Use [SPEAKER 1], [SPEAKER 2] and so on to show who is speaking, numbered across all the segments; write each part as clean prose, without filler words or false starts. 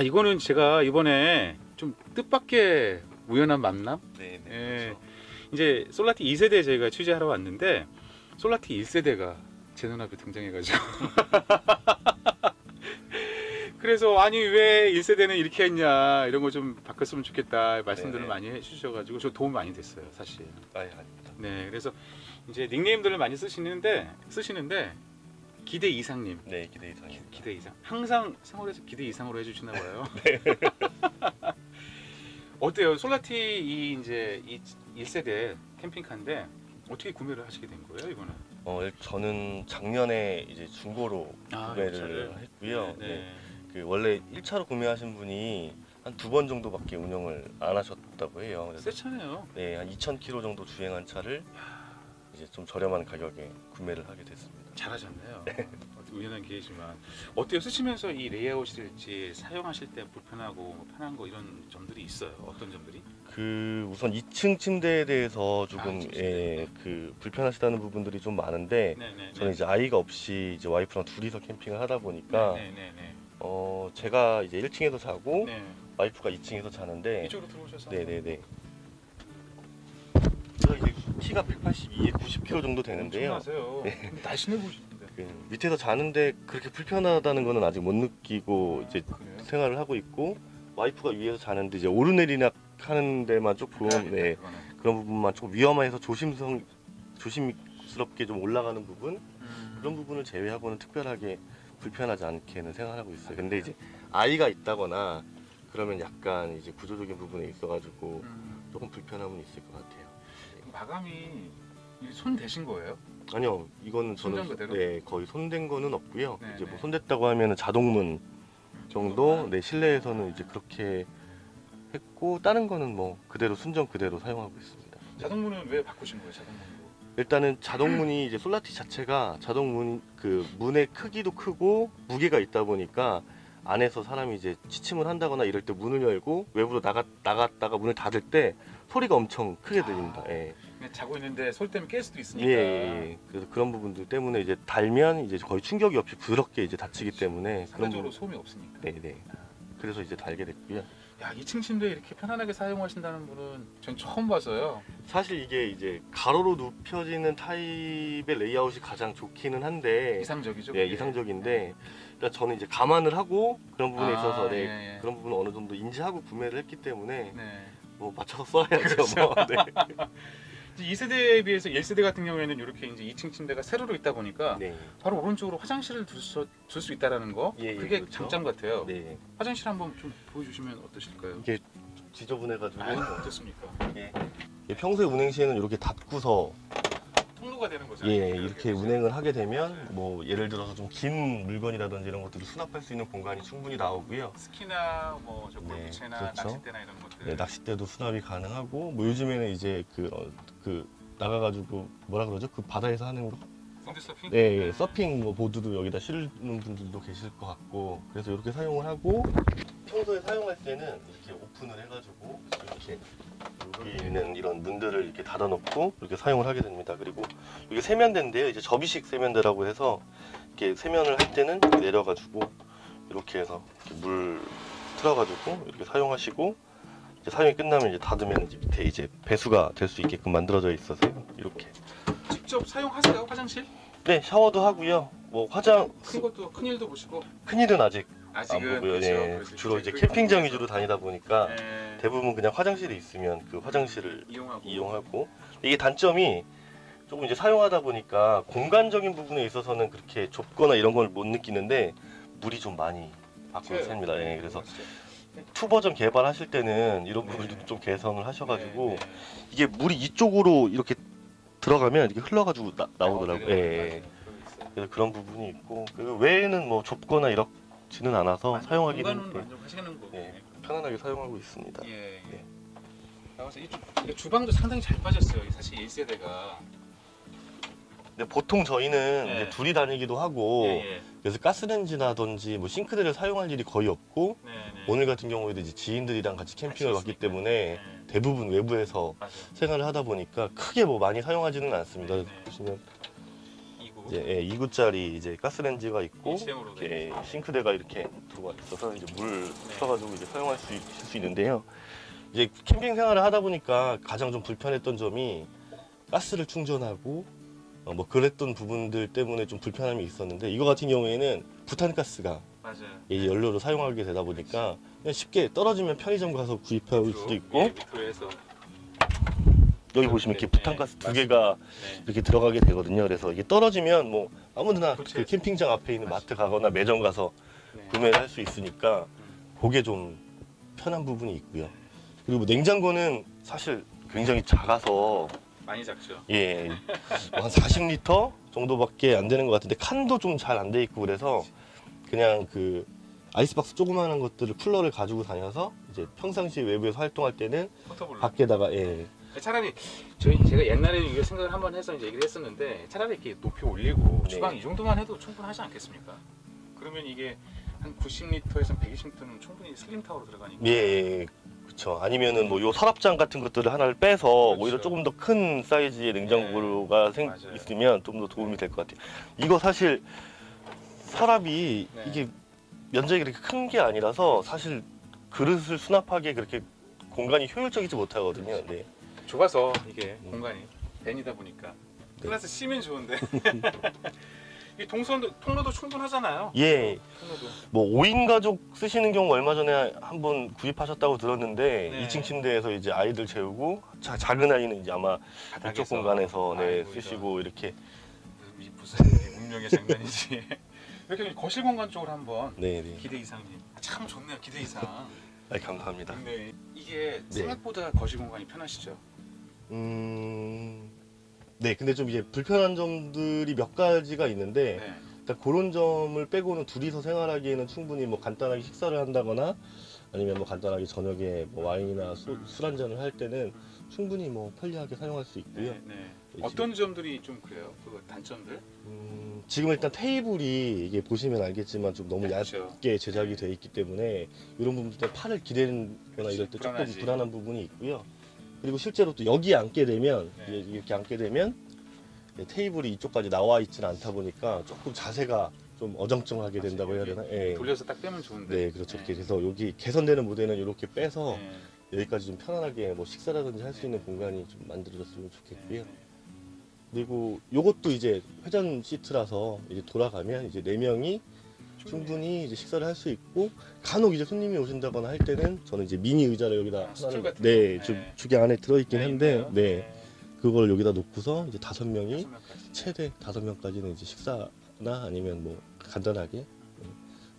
[SPEAKER 1] 이거는 제가 이번에 좀 뜻밖의 우연한 만남?
[SPEAKER 2] 네, 네.
[SPEAKER 1] 예.
[SPEAKER 2] 그렇죠.
[SPEAKER 1] 이제 솔라티 2세대 저희가 취재하러 왔는데 솔라티 1세대가 제 눈앞에 등장해가지고 그래서 아니 왜 1세대는 이렇게 했냐 이런 거 좀 바꿨으면 좋겠다 말씀들을
[SPEAKER 2] 네네.
[SPEAKER 1] 많이 해주셔가지고 저 도움 많이 됐어요 사실.
[SPEAKER 2] 아예 아닙니다.
[SPEAKER 1] 네, 그래서 이제 닉네임들을 많이 쓰시는데 기대 이상님.
[SPEAKER 2] 네, 기대 이상입니다.
[SPEAKER 1] 기대 이상. 항상 생활에서 기대 이상으로 해주시나 봐요. 어때요? 솔라티 이제 1세대 캠핑카인데 어떻게 구매를 하시게 된 거예요, 이거는?
[SPEAKER 2] 저는 작년에 이제 중고로 구매를
[SPEAKER 1] 차를?
[SPEAKER 2] 했고요.
[SPEAKER 1] 네.
[SPEAKER 2] 네. 그 원래 1차로 구매하신 분이 한 2번 정도밖에 운영을 안 하셨다고 해요. 그래서
[SPEAKER 1] 새 차네요.
[SPEAKER 2] 네, 한 2,000km 정도 주행한 차를 이제 좀 저렴한 가격에 구매를 하게 됐습니다.
[SPEAKER 1] 잘하셨네요. 우연한 기회지만 어때요? 쓰시면서 이 레이아웃일지 사용하실 때 불편하고 뭐 편한 거 이런 점들이 있어요. 어떤 점들이?
[SPEAKER 2] 그 우선 2층 침대에 대해서 조금
[SPEAKER 1] 2층 침대.
[SPEAKER 2] 그 불편하시다는 부분들이 좀 많은데
[SPEAKER 1] 네네.
[SPEAKER 2] 저는 이제 아이가 없이 이제 와이프랑 둘이서 캠핑을 하다 보니까
[SPEAKER 1] 네네네.
[SPEAKER 2] 제가 이제 1층에서 자고
[SPEAKER 1] 네.
[SPEAKER 2] 와이프가 2층에서 자는데
[SPEAKER 1] 이쪽으로 들어오셔서.
[SPEAKER 2] 네네네. 제가 이제 키가 182에 90kg 정도 되는데요.
[SPEAKER 1] 엄청나세요. 근데 날씬해 보이시는데.
[SPEAKER 2] 그 밑에서 자는데 그렇게 불편하다는 거는 아직 못 느끼고 이제
[SPEAKER 1] 그래요?
[SPEAKER 2] 생활을 하고 있고 와이프가 위에서 자는데 이제 오르내리락 하는 데만 조금 네,
[SPEAKER 1] 그거는.
[SPEAKER 2] 그런 부분만 좀 위험해서 조심스럽게 좀 올라가는 부분 그런 부분을 제외하고는 특별하게 불편하지 않게는 생활하고 있어요. 근데 이제 아이가 있다거나 그러면 약간 이제 구조적인 부분에 있어가지고 조금 불편함은 있을 것 같아요.
[SPEAKER 1] 마감이 손 대신 거예요?
[SPEAKER 2] 아니요, 이거는 저는
[SPEAKER 1] 손댄 그대로?
[SPEAKER 2] 네, 거의 손댄 거는 없고요.
[SPEAKER 1] 네,
[SPEAKER 2] 이제
[SPEAKER 1] 네.
[SPEAKER 2] 뭐 손댔다고 하면은 자동문 정도, 네, 실내에서는 이제 그렇게 했고 다른 거는 뭐 그대로 순정 그대로 사용하고 있습니다.
[SPEAKER 1] 자동문은 왜 바꾸신 거예요? 자동문으로?
[SPEAKER 2] 일단은 자동문이 이제 솔라티 자체가 자동문 그 문의 크기도 크고 무게가 있다 보니까 안에서 사람이 이제 취침을 한다거나 이럴 때 문을 열고 외부로 나갔다가 문을 닫을 때 소리가 엄청 크게 들립니다. 예.
[SPEAKER 1] 그냥 자고 있는데 소리 때문에 깰 수도
[SPEAKER 2] 예,
[SPEAKER 1] 있으니까.
[SPEAKER 2] 예. 그래서 그런 부분들 때문에 이제 달면 이제 거의 충격이 없이 부드럽게 이제 닫히기 때문에 그런
[SPEAKER 1] 상대적으로
[SPEAKER 2] 부분,
[SPEAKER 1] 소음이 없으니까.
[SPEAKER 2] 네, 네. 그래서 이제 달게 됐고요.
[SPEAKER 1] 야, 2층 침대 이렇게 편안하게 사용하신다는 분은 전 처음 봐서요.
[SPEAKER 2] 사실 이게 이제 가로로 눕혀지는 타입의 레이아웃이 가장 좋기는 한데
[SPEAKER 1] 이상적이죠?
[SPEAKER 2] 네,
[SPEAKER 1] 그게?
[SPEAKER 2] 이상적인데 일단 저는 이제 감안을 하고 그런 부분에
[SPEAKER 1] 아,
[SPEAKER 2] 있어서 네,
[SPEAKER 1] 예, 예.
[SPEAKER 2] 그런 부분을 어느 정도 인지하고 구매를 했기 때문에
[SPEAKER 1] 네.
[SPEAKER 2] 뭐 맞춰서 써야죠.
[SPEAKER 1] 그렇죠.
[SPEAKER 2] 뭐. 네.
[SPEAKER 1] 2세대에 비해서 1세대 같은 경우에는 이렇게 이제 2층 침대가 세로로 있다 보니까
[SPEAKER 2] 네.
[SPEAKER 1] 바로 오른쪽으로 화장실을 둘 수 있다라는 거.
[SPEAKER 2] 예, 예,
[SPEAKER 1] 그게
[SPEAKER 2] 그렇죠.
[SPEAKER 1] 장점 같아요.
[SPEAKER 2] 네.
[SPEAKER 1] 화장실 한번 좀 보여주시면 어떠실까요?
[SPEAKER 2] 이게 지저분해가지고
[SPEAKER 1] 어떻습니까?
[SPEAKER 2] 이게 평소에 운행 시에는 이렇게 닫고서
[SPEAKER 1] 통로가 되는 거잖아요.
[SPEAKER 2] 예, 이렇게 운행을 하게 되면 뭐 예를 들어서 좀 긴 물건이라든지 이런 것들을 수납할 수 있는 공간이 충분히 나오고요.
[SPEAKER 1] 스키나 뭐저 골프채나
[SPEAKER 2] 그렇죠.
[SPEAKER 1] 낚싯대나 이런 것들.
[SPEAKER 2] 네, 낚싯대도 수납이 가능하고 뭐 요즘에는 이제 그 나가가지고 뭐라 그러죠? 그 바다에서 하는 거?
[SPEAKER 1] 샌드 서핑?
[SPEAKER 2] 네, 예, 서핑 뭐 보드도 여기다 실는 분들도 계실 것 같고 그래서 이렇게 사용을 하고 평소에 사용할 때는 이렇게 오픈을 해가지고 이렇게 여기 있는 이런 문들을 이렇게 닫아놓고 이렇게 사용을 하게 됩니다. 그리고 이게 세면대인데요. 이제 접이식 세면대라고 해서 이렇게 세면을 할 때는 이렇게 내려가지고 이렇게 해서 이렇게 물 틀어가지고 이렇게 사용하시고 이제 사용이 끝나면 이제 닫으면 이제 밑에 이제 배수가 될 수 있게끔 만들어져 있어서요. 이렇게.
[SPEAKER 1] 직접 사용하세요 화장실?
[SPEAKER 2] 네, 샤워도 하고요. 뭐 화장
[SPEAKER 1] 큰 것도 큰 일도 보시고.
[SPEAKER 2] 큰일은 아직 안
[SPEAKER 1] 아직은
[SPEAKER 2] 보고요.
[SPEAKER 1] 그렇죠.
[SPEAKER 2] 네,
[SPEAKER 1] 그래서
[SPEAKER 2] 주로 이제
[SPEAKER 1] 그
[SPEAKER 2] 캠핑장 위주로 다니다 보니까
[SPEAKER 1] 네.
[SPEAKER 2] 대부분 그냥 화장실이 있으면 그 화장실을
[SPEAKER 1] 이용하고.
[SPEAKER 2] 이용하고 이게 단점이 조금 이제 사용하다 보니까 공간적인 부분에 있어서는 그렇게 좁거나 이런 걸 못 느끼는데 물이 좀 많이 밖으로 샙니다. 예, 그래서 투 버전 개발하실 때는 이런 부분도 좀 개선을 하셔가지고 이게 물이 이쪽으로 이렇게 들어가면 이렇게 흘러가지고 나오더라고요. 예. 그래서 그런 부분이 있고 그 외에는 뭐 좁거나 이렇지는 않아서 사용하기는
[SPEAKER 1] 공간은 만족하시는 거고.
[SPEAKER 2] 예, 편안하게 사용하고 있습니다.
[SPEAKER 1] 예.
[SPEAKER 2] 네.
[SPEAKER 1] 그래서 이 주방도 상당히 잘 빠졌어요. 사실 1세대가.
[SPEAKER 2] 근데 보통 저희는
[SPEAKER 1] 예.
[SPEAKER 2] 이제 둘이 다니기도 하고
[SPEAKER 1] 예.
[SPEAKER 2] 그래서 가스레인지라든지 뭐 싱크대를 사용할 일이 거의 없고
[SPEAKER 1] 네.
[SPEAKER 2] 오늘 같은 경우에도 이제 지인들이랑 같이 캠핑을 왔기 때문에
[SPEAKER 1] 네.
[SPEAKER 2] 대부분 외부에서
[SPEAKER 1] 맞아요.
[SPEAKER 2] 생활을 하다 보니까 크게 뭐 많이 사용하지는 않습니다.
[SPEAKER 1] 네.
[SPEAKER 2] 보시면
[SPEAKER 1] 이고.
[SPEAKER 2] 이제 2구짜리 이제 가스레인지가 있고
[SPEAKER 1] HM으로
[SPEAKER 2] 이렇게 싱크대가 이렇게 들어가 있어서 이제 물 풀어가지고 이제 사용할 수 있는데요. 이제 캠핑 생활을 하다 보니까 가장 좀 불편했던 점이 가스를 충전하고 뭐 그랬던 부분들 때문에 좀 불편함이 있었는데 이거 같은 경우에는 부탄가스가
[SPEAKER 1] 맞아요.
[SPEAKER 2] 이 연료로 사용하게 되다 보니까 그냥 쉽게 떨어지면 편의점 가서 구입할 수도 있고
[SPEAKER 1] 밑으로 해서
[SPEAKER 2] 여기 보시면 이렇게 부탄가스 두 개가
[SPEAKER 1] 네.
[SPEAKER 2] 이렇게 들어가게 되거든요. 그래서 이게 떨어지면 뭐 아무데나 그
[SPEAKER 1] 교체해서.
[SPEAKER 2] 캠핑장 앞에 있는 마트 가거나 매점 가서
[SPEAKER 1] 네.
[SPEAKER 2] 구매를 할 수 있으니까 그게 좀 편한 부분이 있고요. 그리고 냉장고는 사실 굉장히 작아서
[SPEAKER 1] 많이 작죠.
[SPEAKER 2] 예, 뭐한 40리터 정도밖에 안 되는 것 같은데 칸도 좀 잘 안 돼 있고 그래서 그냥 그 아이스박스 조그마한 것들을 쿨러를 가지고 다녀서 이제 평상시 외부에서 활동할 때는
[SPEAKER 1] 포터블로.
[SPEAKER 2] 밖에다가 예,
[SPEAKER 1] 차라리 제가 옛날에 이거 생각을 한번 해서 이제 얘기를 했었는데 차라리 이렇게 높이 올리고
[SPEAKER 2] 네.
[SPEAKER 1] 주방 이 정도만 해도 충분하지 않겠습니까? 그러면 이게 한 90리터에서 120리터는 충분히 슬림 타워로 들어가니까.
[SPEAKER 2] 예, 그렇죠. 아니면은 뭐 요 서랍장 같은 것들을 하나를 빼서
[SPEAKER 1] 그렇죠.
[SPEAKER 2] 오히려 조금 더 큰 사이즈의 냉장고가
[SPEAKER 1] 맞아요.
[SPEAKER 2] 있으면 좀 더 도움이 될 것 같아요. 이거 사실 서랍이
[SPEAKER 1] 네.
[SPEAKER 2] 이게 면적이 그렇게 큰 게 아니라서 사실 그릇을 수납하기에 그렇게 공간이 효율적이지 못하거든요. 네.
[SPEAKER 1] 좁아서 이게 공간이 벤이다 보니까 클라스 C면 좋은데 이 통로도 충분하잖아요.
[SPEAKER 2] 예,
[SPEAKER 1] 통로도.
[SPEAKER 2] 뭐 5인 가족 쓰시는 경우 얼마 전에 한번 구입하셨다고 들었는데
[SPEAKER 1] 네.
[SPEAKER 2] 2층 침대에서 이제 아이들 재우고 작은 아이는 이제 아마
[SPEAKER 1] 바닥에서.
[SPEAKER 2] 이쪽 공간에서 네,
[SPEAKER 1] 아이고,
[SPEAKER 2] 쓰시고 이렇게
[SPEAKER 1] 이 무슨 운명의 장난이지. 이렇게 거실 공간 쪽으로 한번
[SPEAKER 2] 네, 네.
[SPEAKER 1] 기대 이상님. 참 좋네요, 기대 이상.
[SPEAKER 2] 아, 감사합니다.
[SPEAKER 1] 네, 이게
[SPEAKER 2] 네.
[SPEAKER 1] 생각보다 거실 공간이 편하시죠?
[SPEAKER 2] 네, 근데 좀 이제 불편한 점들이 몇 가지가 있는데
[SPEAKER 1] 네.
[SPEAKER 2] 일단 그런 점을 빼고는 둘이서 생활하기에는 충분히 뭐 간단하게 식사를 한다거나 아니면 뭐 간단하게 저녁에 뭐 와인이나 술 한잔을 할 때는 충분히 뭐 편리하게 사용할 수 있고요.
[SPEAKER 1] 네, 네.
[SPEAKER 2] 네,
[SPEAKER 1] 어떤 점들이 좀 그래요? 그 단점들?
[SPEAKER 2] 지금 일단 테이블이 이게 보시면 알겠지만 좀 너무
[SPEAKER 1] 그렇죠.
[SPEAKER 2] 얇게 제작이 되어 있기 때문에 이런 부분들 때문에 팔을 기대거나 이럴 때 조금
[SPEAKER 1] 불안하지.
[SPEAKER 2] 불안한 부분이 있고요. 그리고 실제로 또 여기에 앉게 되면
[SPEAKER 1] 네.
[SPEAKER 2] 이렇게 앉게 되면 테이블이 이쪽까지 나와 있지는 않다 보니까 조금 자세가 좀 어정쩡하게 된다고 해야 되나? 예.
[SPEAKER 1] 돌려서 딱 빼면 좋은데.
[SPEAKER 2] 네, 그렇죠. 이렇게 그래서 여기 개선되는 모델은 이렇게 빼서
[SPEAKER 1] 네.
[SPEAKER 2] 여기까지 좀 편안하게 뭐 식사라든지 할 수 있는 공간이 좀 만들어졌으면 좋겠고요.
[SPEAKER 1] 네.
[SPEAKER 2] 그리고 요것도 이제 회전 시트라서 이제 돌아가면 이제 4명이 충분히 이제 식사를 할 수 있고 간혹 이제 손님이 오신다거나 할 때는 저는 이제 미니 의자를 여기다
[SPEAKER 1] 스툴 같은
[SPEAKER 2] 네,
[SPEAKER 1] 거.
[SPEAKER 2] 좀
[SPEAKER 1] 네.
[SPEAKER 2] 주게 안에 들어있긴 한데
[SPEAKER 1] 있네요.
[SPEAKER 2] 네, 그걸 여기다 놓고서 이제 5명이
[SPEAKER 1] 5명까지.
[SPEAKER 2] 최대 5명까지는 이제 식사나 아니면 뭐 간단하게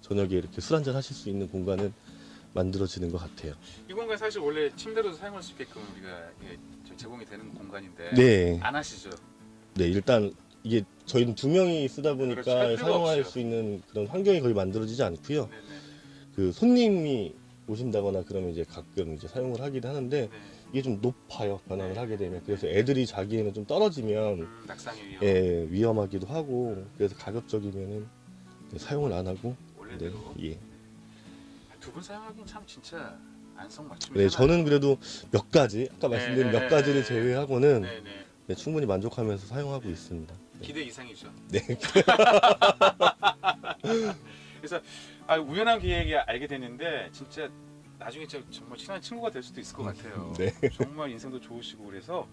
[SPEAKER 2] 저녁에 이렇게 술 한잔 하실 수 있는 공간은 만들어지는 것 같아요.
[SPEAKER 1] 이 공간 사실 원래 침대로도 사용할 수 있게끔 우리가 이게 제공이 되는 공간인데
[SPEAKER 2] 네,
[SPEAKER 1] 안 하시죠?
[SPEAKER 2] 네 일단 이게 저희는 2명이 쓰다 보니까
[SPEAKER 1] 그렇죠. 할 필요가
[SPEAKER 2] 사용할
[SPEAKER 1] 없어요.
[SPEAKER 2] 수 있는 그런 환경이 거의 만들어지지 않고요.
[SPEAKER 1] 네네.
[SPEAKER 2] 그 손님이 오신다거나 그러면 이제 가끔 이제 사용을 하긴 하는데
[SPEAKER 1] 네.
[SPEAKER 2] 이게 좀 높아요. 변환을 하게 되면 그래서 애들이 자기에는 좀 떨어지면
[SPEAKER 1] 낙상의 위험.
[SPEAKER 2] 예, 위험하기도 하고 그래서 가급적이면은 사용을 안 하고 네,
[SPEAKER 1] 원래대로
[SPEAKER 2] 예.
[SPEAKER 1] 두 분 사용하기는 참 진짜 안성맞춤이잖아요.
[SPEAKER 2] 네, 저는 그래도 몇 가지 아까 말씀드린
[SPEAKER 1] 네,
[SPEAKER 2] 몇 가지를
[SPEAKER 1] 네,
[SPEAKER 2] 제외하고는
[SPEAKER 1] 네네.
[SPEAKER 2] 네, 충분히 만족하면서 사용하고 있습니다. 네.
[SPEAKER 1] 기대 이상이죠.
[SPEAKER 2] 네.
[SPEAKER 1] 그래서 우연한 기회에 알게 됐는데 진짜 나중에 정말 친한 친구가 될 수도 있을 것 같아요.
[SPEAKER 2] 네.
[SPEAKER 1] 정말 인생도 좋으시고 그래서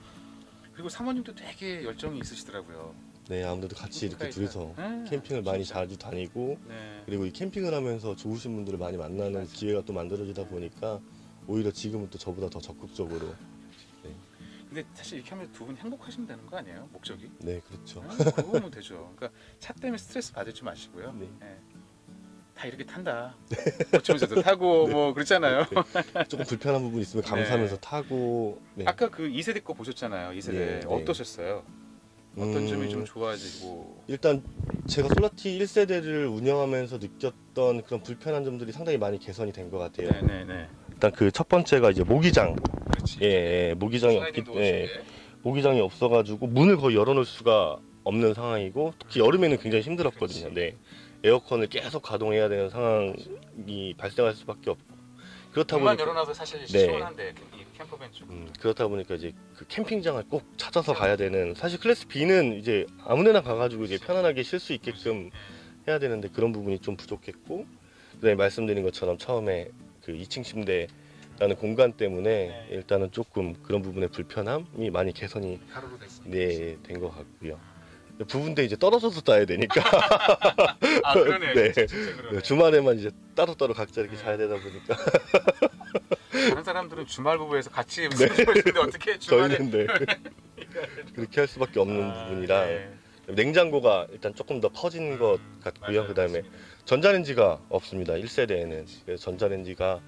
[SPEAKER 1] 그리고 사모님도 되게 열정이 있으시더라고요.
[SPEAKER 2] 네, 아무래도 같이 이렇게 둘이서
[SPEAKER 1] 네,
[SPEAKER 2] 캠핑을 많이
[SPEAKER 1] 진짜.
[SPEAKER 2] 자주 다니고
[SPEAKER 1] 네.
[SPEAKER 2] 그리고 이 캠핑을 하면서 좋으신 분들을 많이 만나는
[SPEAKER 1] 맞아요.
[SPEAKER 2] 기회가 또 만들어지다 보니까 오히려 지금은 또 저보다 더 적극적으로
[SPEAKER 1] 근데 사실 이렇게 하면 두 분 행복하시면 되는 거 아니에요? 목적이?
[SPEAKER 2] 네, 그렇죠.
[SPEAKER 1] 그거면 되죠. 그러니까 차 때문에 스트레스 받지 마시고요.
[SPEAKER 2] 네.
[SPEAKER 1] 네. 다 이렇게 탄다. 고치면서도 타고 뭐 그렇잖아요.
[SPEAKER 2] 조금 불편한 부분 있으면 감사하면서
[SPEAKER 1] 네.
[SPEAKER 2] 타고 네.
[SPEAKER 1] 아까 그 2세대 거 보셨잖아요. 2세대
[SPEAKER 2] 네, 네.
[SPEAKER 1] 어떠셨어요? 어떤 점이 좀 좋아지고?
[SPEAKER 2] 일단 제가 솔라티 1세대를 운영하면서 느꼈던 그런 불편한 점들이 상당히 많이 개선이 된 것 같아요.
[SPEAKER 1] 네네네.
[SPEAKER 2] 일단 그 첫 번째가 이제 모기장,
[SPEAKER 1] 그렇지.
[SPEAKER 2] 예, 모기장이 없기
[SPEAKER 1] 슬라이딩
[SPEAKER 2] 때문에
[SPEAKER 1] 도어식에.
[SPEAKER 2] 모기장이 없어가지고 문을 거의 열어놓을 수가 없는 상황이고 특히 여름에는 굉장히 힘들었거든요.
[SPEAKER 1] 그렇지.
[SPEAKER 2] 네, 에어컨을 계속 가동해야 되는 상황이 발생할 수밖에 없고 그렇다
[SPEAKER 1] 문만
[SPEAKER 2] 보니까
[SPEAKER 1] 열어놔도 사실
[SPEAKER 2] 네.
[SPEAKER 1] 시원한데 캠퍼밴 쪽.
[SPEAKER 2] 그렇다 보니까 이제 그 캠핑장을 꼭 찾아서 가야 되는, 사실 클래스 B는 이제 아무데나 가가지고 이제 편안하게 쉴 수 있게끔 해야 되는데 그런 부분이 좀 부족했고, 그다음에 말씀드린 것처럼 처음에 그 2층 침대라는 공간 때문에
[SPEAKER 1] 네.
[SPEAKER 2] 일단은 조금 그런 부분의 불편함이 많이 개선이
[SPEAKER 1] 가로로 됐습니다.
[SPEAKER 2] 네, 된 것 같고요. 부분대 이제 떨어져서 자야 되니까
[SPEAKER 1] 아 그러네요.
[SPEAKER 2] 네.
[SPEAKER 1] 진짜 그러네.
[SPEAKER 2] 주말에만 이제 따로따로 각자 이렇게
[SPEAKER 1] 네.
[SPEAKER 2] 자야 되다 보니까
[SPEAKER 1] 다른 사람들은 주말 부부에서 같이 무슨 소리인데 어떻게 주말에
[SPEAKER 2] 저희는 네. 그렇게 할 수밖에 없는 부분이라
[SPEAKER 1] 네.
[SPEAKER 2] 냉장고가 일단 조금 더 커진 것 같고요.
[SPEAKER 1] 맞아요,
[SPEAKER 2] 그다음에
[SPEAKER 1] 맞습니다.
[SPEAKER 2] 전자레인지가 없습니다. 1세대에는. 그래서 전자레인지가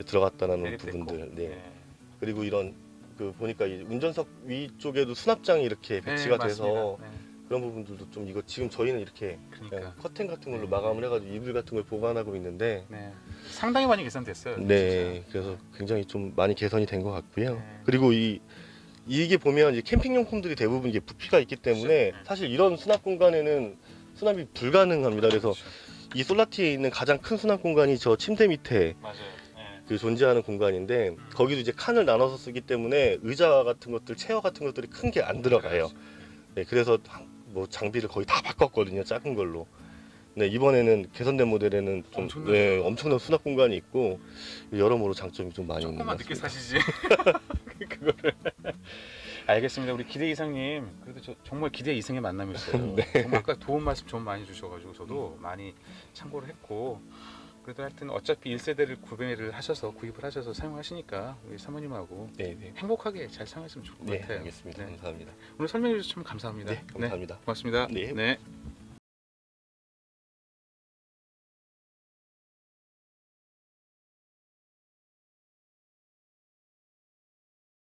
[SPEAKER 2] 들어갔다는
[SPEAKER 1] 내립됐고.
[SPEAKER 2] 부분들. 네.
[SPEAKER 1] 네.
[SPEAKER 2] 그리고 이런 그 보니까 이 운전석 위쪽에도 수납장이 이렇게 배치가
[SPEAKER 1] 네,
[SPEAKER 2] 돼서
[SPEAKER 1] 맞습니다. 네.
[SPEAKER 2] 그런 부분들도 좀, 이거 지금 저희는 이렇게
[SPEAKER 1] 그러니까.
[SPEAKER 2] 그냥 커튼 같은 걸로
[SPEAKER 1] 네.
[SPEAKER 2] 마감을 해가지고 이불 같은 걸 보관하고 있는데
[SPEAKER 1] 네. 상당히 많이 개선됐어요.
[SPEAKER 2] 네,
[SPEAKER 1] 진짜.
[SPEAKER 2] 그래서 굉장히 좀 많이 개선이 된 것 같고요.
[SPEAKER 1] 네.
[SPEAKER 2] 그리고 이게 보면 이제 캠핑용품들이 대부분 이게 부피가 있기 때문에
[SPEAKER 1] 그렇죠.
[SPEAKER 2] 사실 이런 수납 공간에는 수납이 불가능합니다. 그래서
[SPEAKER 1] 그렇죠.
[SPEAKER 2] 이 솔라티에 있는 가장 큰 수납 공간이 저 침대 밑에
[SPEAKER 1] 맞아요. 네.
[SPEAKER 2] 그 존재하는 공간인데, 거기도 이제 칸을 나눠서 쓰기 때문에 의자 같은 것들, 체어 같은 것들이 큰 게 안 들어가요. 네, 그래서 뭐 장비를 거의 다 바꿨거든요, 작은 걸로. 네, 이번에는 개선된 모델에는 좀
[SPEAKER 1] 엄청나죠.
[SPEAKER 2] 네, 엄청난 수납 공간이 있고 여러모로 장점이 좀 많이 있는 것
[SPEAKER 1] 조금만 늦게
[SPEAKER 2] 같습니다.
[SPEAKER 1] 사시지. 그거를. 알겠습니다. 우리 기대 이상님, 그래도 정말 기대 이상의 만남이었어요.
[SPEAKER 2] 네.
[SPEAKER 1] 정말 아까 도움 말씀 좀 많이 주셔가지고 저도 많이 참고를 했고, 그래도 하여튼 어차피 1세대를 구입을 하셔서 사용하시니까 우리 사모님하고
[SPEAKER 2] 네, 네.
[SPEAKER 1] 행복하게 잘 사용했으면 좋을 것
[SPEAKER 2] 네,
[SPEAKER 1] 같아요.
[SPEAKER 2] 알겠습니다.
[SPEAKER 1] 네.
[SPEAKER 2] 감사합니다.
[SPEAKER 1] 오늘 설명해 주셔서 참 감사합니다.
[SPEAKER 2] 네, 감사합니다.
[SPEAKER 1] 고맙습니다.
[SPEAKER 2] 네.
[SPEAKER 1] 네.